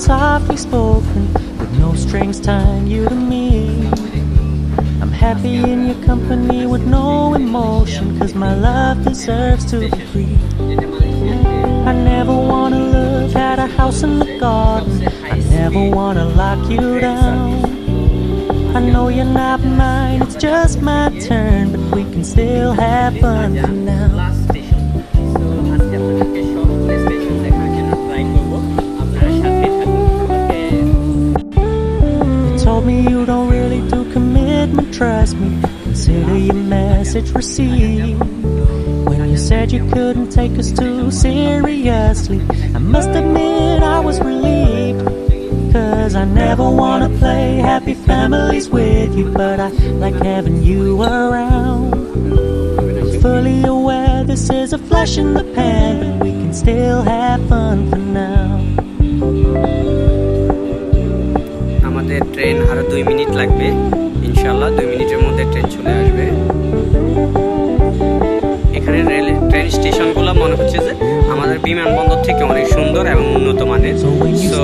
softly spoken, with no strings tying you to me. I'm happy in your company with no emotion, 'cause my love deserves to be free. I never wanna look at a house in the garden, I never wanna lock you down. I know you're not mine, it's just my turn, but we can still have fun for now. You told me you don't really do commitment, trust me, consider your message received. When you said you couldn't take us too seriously, I must admit I was relieved. 'Cause I never wanna play happy families with you, but I like having you around. I'm fully aware this is a flash in the pan, but we can still have fun for now. আমাদের train আরো 2 minute লাগবে, ইনশাআল্লাহ 2 মিনিটের মধ্যে train চলে আসবে। এখানে train স্টেশনগুলো মনে হচ্ছে যে আমাদের বিমানবন্দর থেকে অনেক সুন্দর এবং উন্নত মানের। সো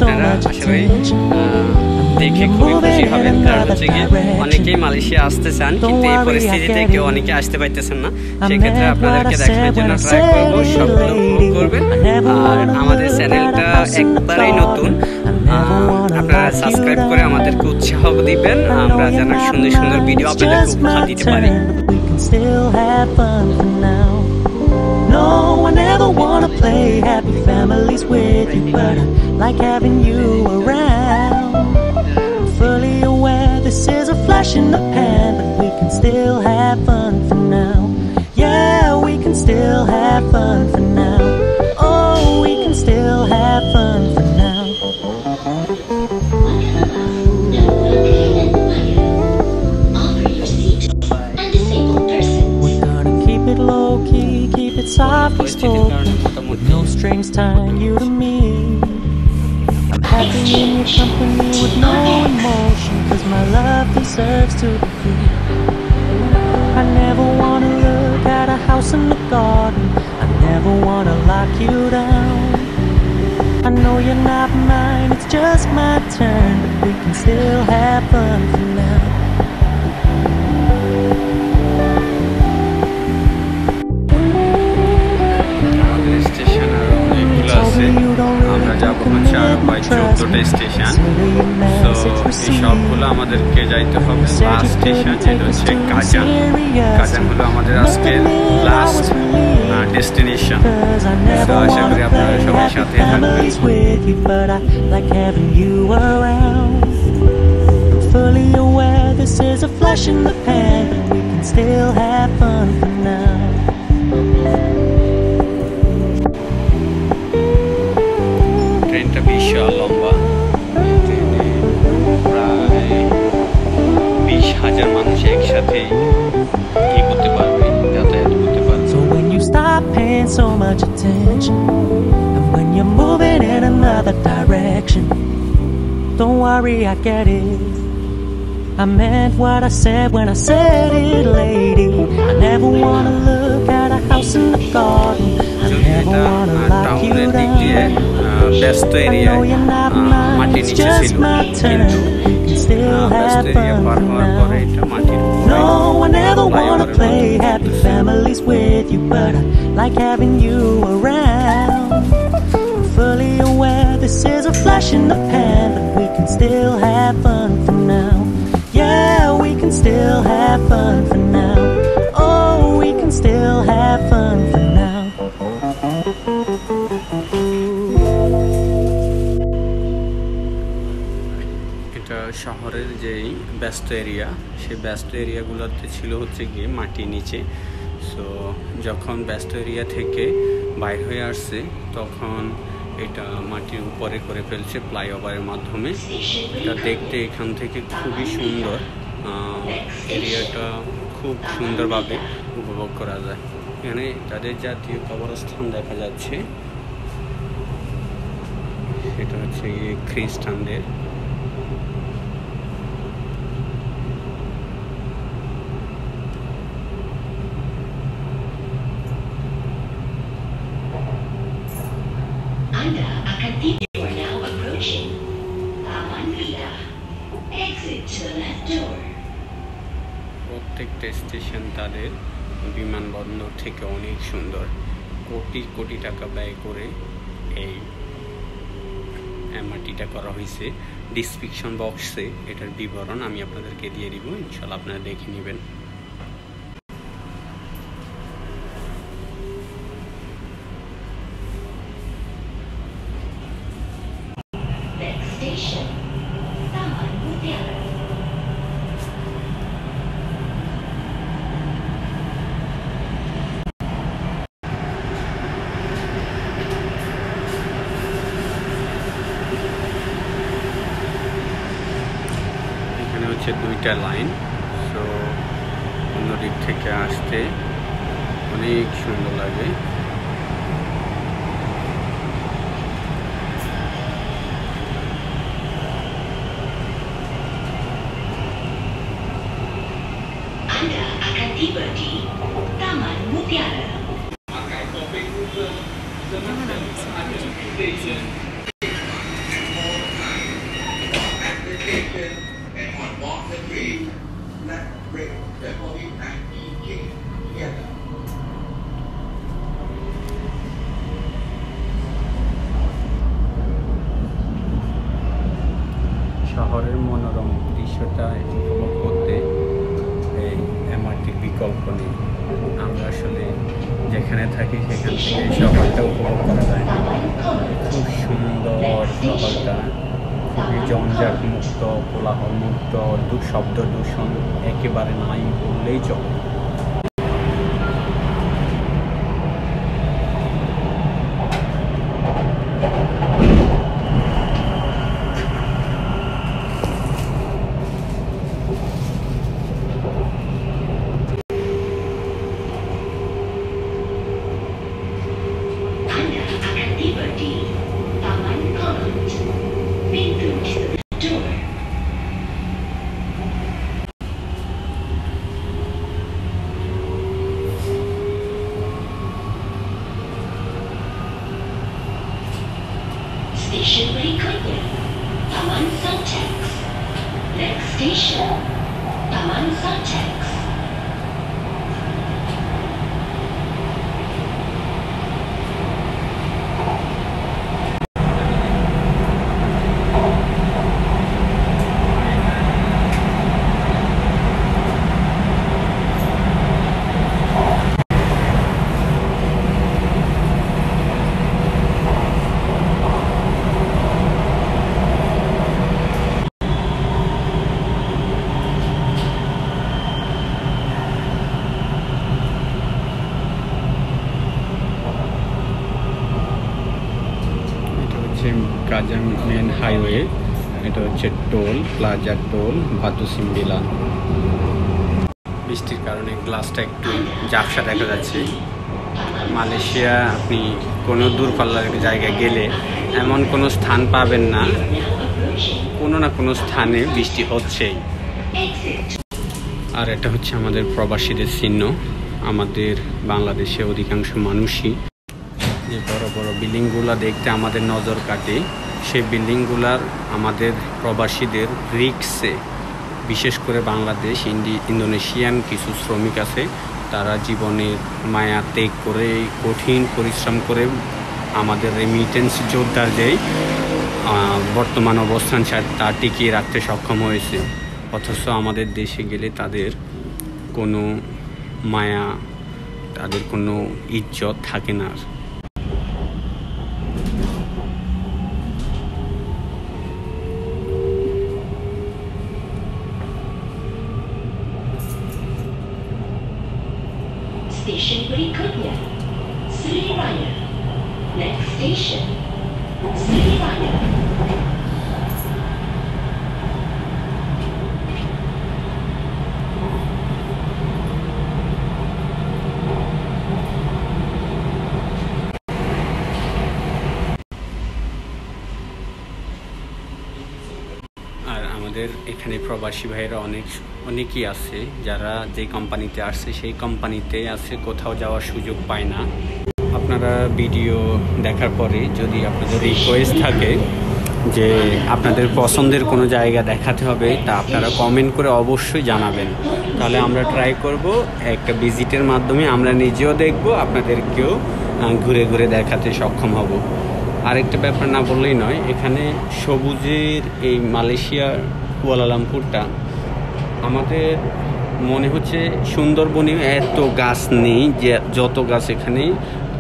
আপনারা আশা করি দেখে খুবই খুশি হবেন, কারণ হচ্ছে গিয়ে অনেকেই মালয়েশিয়া আসতে চান, কিন্তু এই পরিস্থিতিতে কেউ অনেকে আসতে পাইতেছেন না। সেক্ষেত্রে আপনাদেরকে দেখানোর জন্য ট্রাই করবো, সবগুলো উপভোগ করবেন। আর আমাদের চ্যানেলটা একবারেই নতুন, আপনারা সাবস্ক্রাইব করে আমাদেরকে উৎসাহ দিবেন, আমরা যেন সুন্দর সুন্দর ভিডিও আপনাদেরকে উপহার দিতে পারি। Still have fun for now. No, I never wanna play happy families with you, but I like having you around. I'm fully aware this is a flash in the pan, but we can still have fun for now. Yeah, we can still have fun for now. Oh, we can still have fun for now. Low-key, keep it softly spoken, with no strings tying you to me. I'm happy in your company with no emotion, 'cause my love deserves to be free. I never wanna look at a house in the garden, I never wanna lock you down. I know you're not mine, it's just my turn, but we can still have fun for now. আমরা যাবো হচ্ছে আরো প্রায় 14টা station. তো এই সবগুলো আমাদেরকে যাইতে হবে লাস্ট স্টেশন, যেটা হচ্ছে কাজান। কাজান হলো আমাদের আজকের লাস্ট ডেস্টিনেশন। তো আশা করি আপনারা সবাই সাথে থাকবেন। Fully aware this is a flash in the pan, but we can still have fun for now. ট্রেনটা বিশাল লম্বা, ট্রেনে প্রায় 20,000 মানুষ একসাথে কি করতে পারবে, যাতায়াত করতে পারবে। So when you stop paying so much attention, and when you're moving in another direction, don't worry, I get it. I meant what I said when I said it, lady. I never wanna look at a house in the garden, I never wanna lock you down. ব্যস্ত এরিয়ায় মাটি নিচে ছিল, কিন্তু ব্যস্ত area per হওয়ার পরে এটা মাটির উপরে। No, I never wanna play happy families with you, but I like having you around. I'm fully aware this is a flash in the pan, but we can still have fun for now. Yeah, we can still have fun for now. Oh, we can still have fun for now. এটা শহরের যেই ব্যস্ত area, সেই ব্যস্ত এরিয়াগুলোতে ছিল হচ্ছে গিয়ে মাটির নিচে। সো যখন ব্যস্ত এরিয়া থেকে বাইর হয়ে আসছে, তখন এটা মাটির উপরে করে ফেলছে ফ্লাইওভারের মাধ্যমে। এটা দেখতে এখান থেকে খুবই সুন্দর, এরিয়াটা খুব সুন্দরভাবে উপভোগ করা যায়। এখানে তাদের জাতীয় কবরস্থান দেখা যাচ্ছে, এটা হচ্ছে খ্রিস্টানদের। Anda akan tiba now প্রত্যেকটা স্টেশন তাদের বিমানবন্দর থেকে অনেক সুন্দর। কোটি কোটি টাকা ব্যয় করে এই এমআরটিটা করা হয়েছে। ডিসক্রিপশন বক্সে এটার বিবরণ আমি আপনাদেরকে দিয়ে দিব, ইনশাল্লাহ আপনারা দেখে নেবেন। এখানে হচ্ছে দুইটা লাইন, সো অন্য দিক থেকে আসতে অনেক সুন্দর লাগে। Anda akan tiba di Taman Mutiara. শহরের মনোরম দৃশ্যটা উপভোগ করতে এই এমআরটির বিকল্প নেই। আমরা আসলে যেখানে থাকি সেখান থেকে এই শহরটা উপভোগ করা যায় না। খুব সুন্দর শহরটা, খুবই জঞ্জাট মুক্ত, কোলাহল মুক্ত, শব্দ দূষণ একেবারে নাই বললেই চলে। Station berikutnya, Taman Suntex. Next station, Taman Suntex. গাজা মেন হাইওয়ে, এটা হচ্ছে টোল প্লাজা, টোল বাতু সিমবিলা। বৃষ্টির কারণে গ্লাসটা একটু ঝাপসা দেখা যাচ্ছে। মালয়েশিয়া আপনি কোনো দূরপাল্লার জায়গায় গেলে এমন কোনো স্থান পাবেন না, কোনো না কোনো স্থানে বৃষ্টি হচ্ছেই। আর এটা হচ্ছে আমাদের প্রবাসীদের চিহ্ন। আমাদের বাংলাদেশে অধিকাংশ মানুষই যে বড় বড় বিল্ডিংগুলো দেখতে আমাদের নজর কাটে, সেই বিল্ডিংগুলার আমাদের প্রবাসীদের রিক্সে, বিশেষ করে বাংলাদেশ ইন্দোনেশিয়ান কিছু শ্রমিক আছে, তারা জীবনের মায়া ত্যাগ করে কঠিন পরিশ্রম করে আমাদের রেমিটেন্স যোদ্ধার যেই বর্তমান অবস্থান তা টিকিয়ে রাখতে সক্ষম হয়েছে। অথচ আমাদের দেশে গেলে তাদের কোনো মায়া, তাদের কোনো ইজ্জত থাকে না। Station berikutnya, Sri Raya. Next station, Sri Raya. আমাদের এখানে প্রবাসী ভাইরা অনেকেই আছে যারা যে কোম্পানিতে আসছে সেই কোম্পানিতে আছে, কোথাও যাওয়ার সুযোগ পায় না। আপনারা ভিডিও দেখার পরে যদি আপনাদের রিকোয়েস্ট থাকে যে আপনাদের পছন্দের কোনো জায়গা দেখাতে হবে, তা আপনারা কমেন্ট করে অবশ্যই জানাবেন। তাহলে আমরা ট্রাই করব একটা ভিজিটের মাধ্যমে আমরা নিজেও দেখব, আপনাদেরকেও ঘুরে ঘুরে দেখাতে সক্ষম হব। আরেকটা ব্যাপার না বললেই নয়, এখানে সবুজের এই মালয়েশিয়ার কুয়ালালামপুরটা আমাদের মনে হচ্ছে সুন্দরবনে এত গাছ নেই, যে যত গাছ এখানে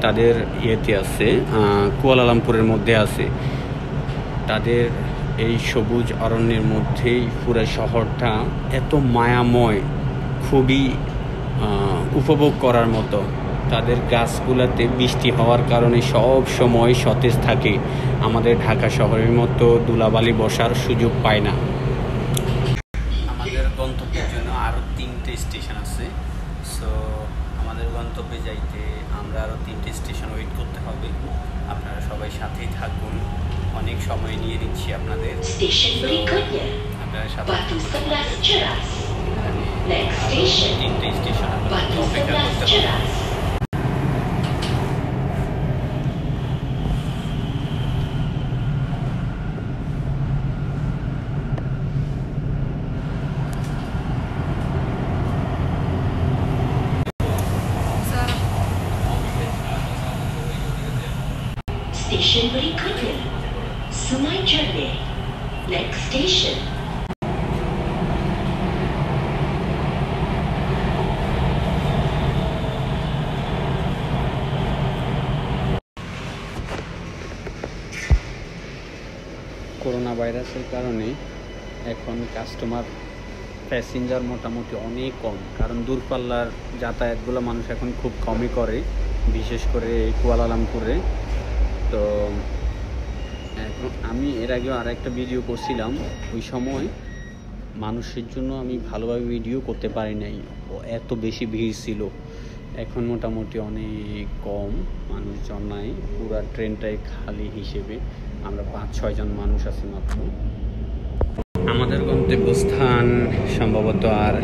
তাদের ইয়েতে আছে, কুয়ালালামপুরের মধ্যে আছে। তাদের এই সবুজ অরণ্যের মধ্যেই পুরো শহরটা এত মায়াময়, খুবই উপভোগ করার মতো। তাদের গাছগুলোতে বৃষ্টি হওয়ার কারণে সব সময় সতেজ থাকে। আমাদের ঢাকা শহরের মতো ধুলাবালি বসার সুযোগ পায় না। আমাদের গন্তব্যের জন্য আরও 3টে স্টেশন আছে। সো আমাদের গন্তব্যে যাইতে আমরা আরও 3টে স্টেশন ওয়েট করতে হবে। আপনারা সবাই সাথেই থাকুন, অনেক সময় নিয়ে নিচ্ছি আপনাদের। আপনারা সাথে 3টে স্টেশন অপেক্ষা করতে হবে। Station berikutnya, Sungai Jernih. Next station. Corona ভাইরাসের কারণে এখন প্যাসেঞ্জার মোটামুটি অনেক কম, কারণ দূরপাল্লার যাতায়াতগুলো মানুষ এখন খুব কমই করে, বিশেষ করে কুয়ালালামপুরে। তো এখন আমি এর আগেও আর একটা ভিডিও করছিলাম, ওই সময় মানুষের জন্য আমি ভালোভাবে ভিডিও করতে পারি নাই, ও এত বেশি ভিড় ছিল। এখন মোটামুটি অনেক কম মানুষজন নাই, পুরা ট্রেনটাই খালি হিসেবে আমরা 5-6 জন মানুষ আছি মাত্র। আমাদের গন্তব্যস্থান সম্ভবত আর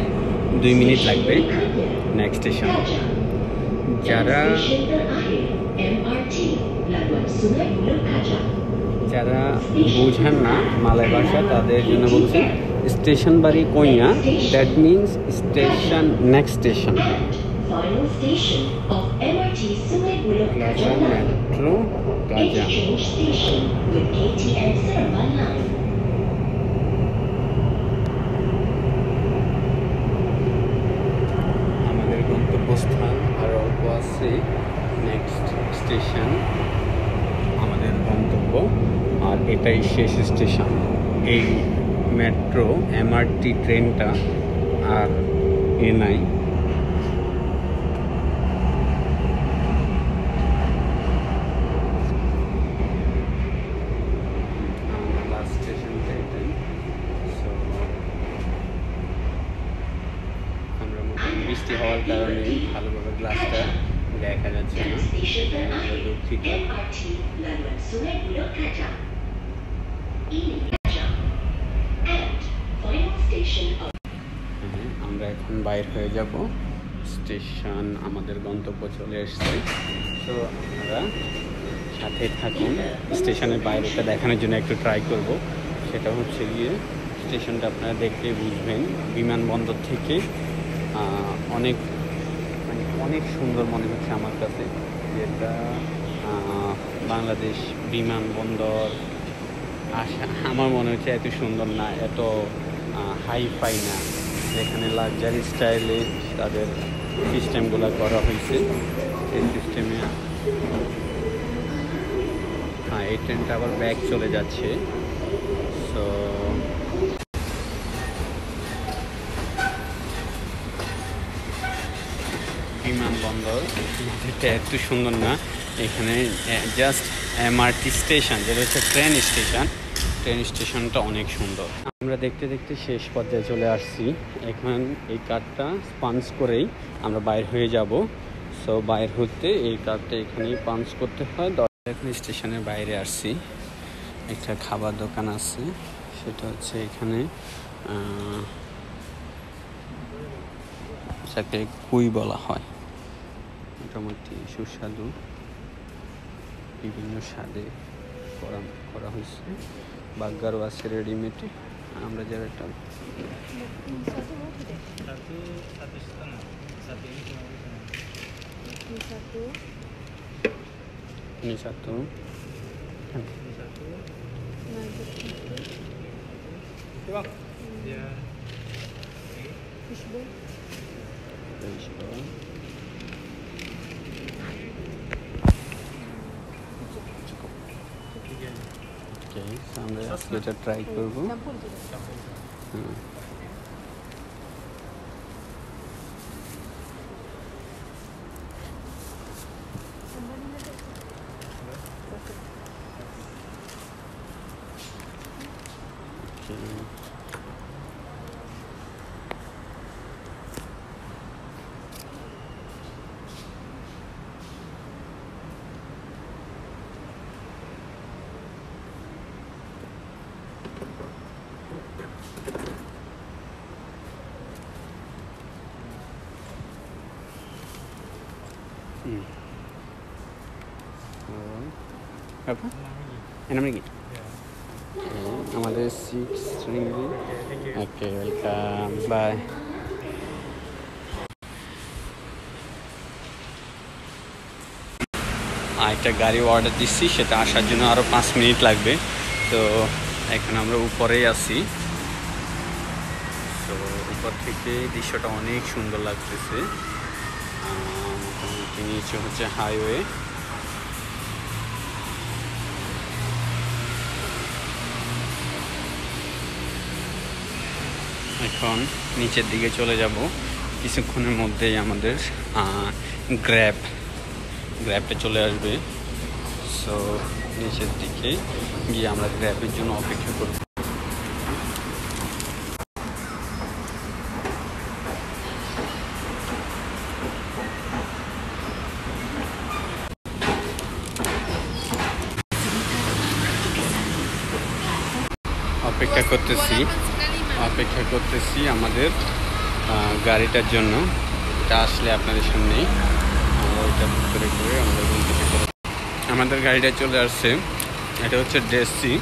2 মিনিট লাগবে। Next station. যারা বুঝেন না মালয় ভাষা, তাদের জন্য বলছি স্টেশন বাড়ি কইয়া, that means station next station. Final station of MRT plaza metro plaza. Interchange station with KTM Seremban Line. আমাদের গন্তব্যস্থান আর অল্প আছে। নেক্সট স্টেশন আমাদের গন্তব্য, আর এটাই শেষ স্টেশন। এই মেট্রো MRT ট্রেনটা আর নাই। বৃষ্টি হওয়ার কারণে ভালোভাবে গ্লাসটা দেখা যাচ্ছে না, আমরা দুঃখিত। আমরা এখন বাইর হয়ে যাব, স্টেশন আমাদের গন্তব্য চলে এসছে। তো আপনারা সাথে থাকুন, স্টেশনের বাইরেটা দেখানোর জন্য একটু ট্রাই করব। সেটা হচ্ছে গিয়ে স্টেশনটা আপনারা দেখলে বুঝবেন, বিমানবন্দর থেকে অনেক সুন্দর মনে হচ্ছে আমার কাছে। যেটা বাংলাদেশ বিমানবন্দর আমার মনে হচ্ছে এত সুন্দর না, এত হাইফাই না, যেখানে লাক্সারি স্টাইলে তাদের সিস্টেমগুলো করা হয়েছে। এই সিস্টেমে এই ট্রেনটা আবার ব্যাক চলে যাচ্ছে। সো বিমানবন্দর এটা এত সুন্দর না, এখানে জাস্ট MRT স্টেশন, যেটা হচ্ছে ট্রেন স্টেশনটা অনেক সুন্দর। আমরা দেখতে দেখতে শেষ পর্যায়ে চলে আসছি। এখন এই কার্ডটা পাঞ্চ করেই আমরা বাইর হয়ে যাব। সো বাইর হতে এই কার্ডটা এখানেই পাঞ্চ করতে হয়। এখন স্টেশনের বাইরে আসছি, একটা খাবার দোকান আছে, সেটা হচ্ছে এখানে যাকে কুই বলা হয়, মোটামুটি সুস্বাদু, বিভিন্ন স্বাদে করা হয়েছে। Baggar was ready-made. আমরা যারা একটা ini satu. Ya. Fishball. Oke, sambil kita try dulu. Apa? Enam ringgit. আমাদের 6 ringgit. Okay, welcome, by. একটা গাড়ি অর্ডার দিচ্ছি, সেটা আসার জন্য আরও 5 মিনিট লাগবে। তো এখন আমরা উপরেই আছি। তো উপর থেকে দৃশ্যটা অনেক সুন্দর লাগতেছে। নিচে হচ্ছে হাইওয়ে। এখন নিচের দিকে চলে যাব। কিছুক্ষণের মধ্যেই আমাদের গ্র্যাবটা চলে আসবে। সো নিচের দিকে গিয়ে আমরা গ্র্যাবের জন্য অপেক্ষা করব। অপেক্ষা করতেছি আমাদের গাড়িটার জন্য। এটা আসলে আপনাদের সামনেই আমরা ওইটা করে আমাদের রুম থেকে আমাদের গাড়িটা চলে আসছে। এটা হচ্ছে ডেসি,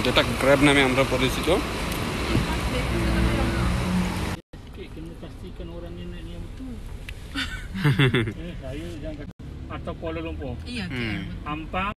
যেটা গ্র্যাব নামে আমরা পরিচিত। Atau Kuala Lumpur. Iya. Ampang.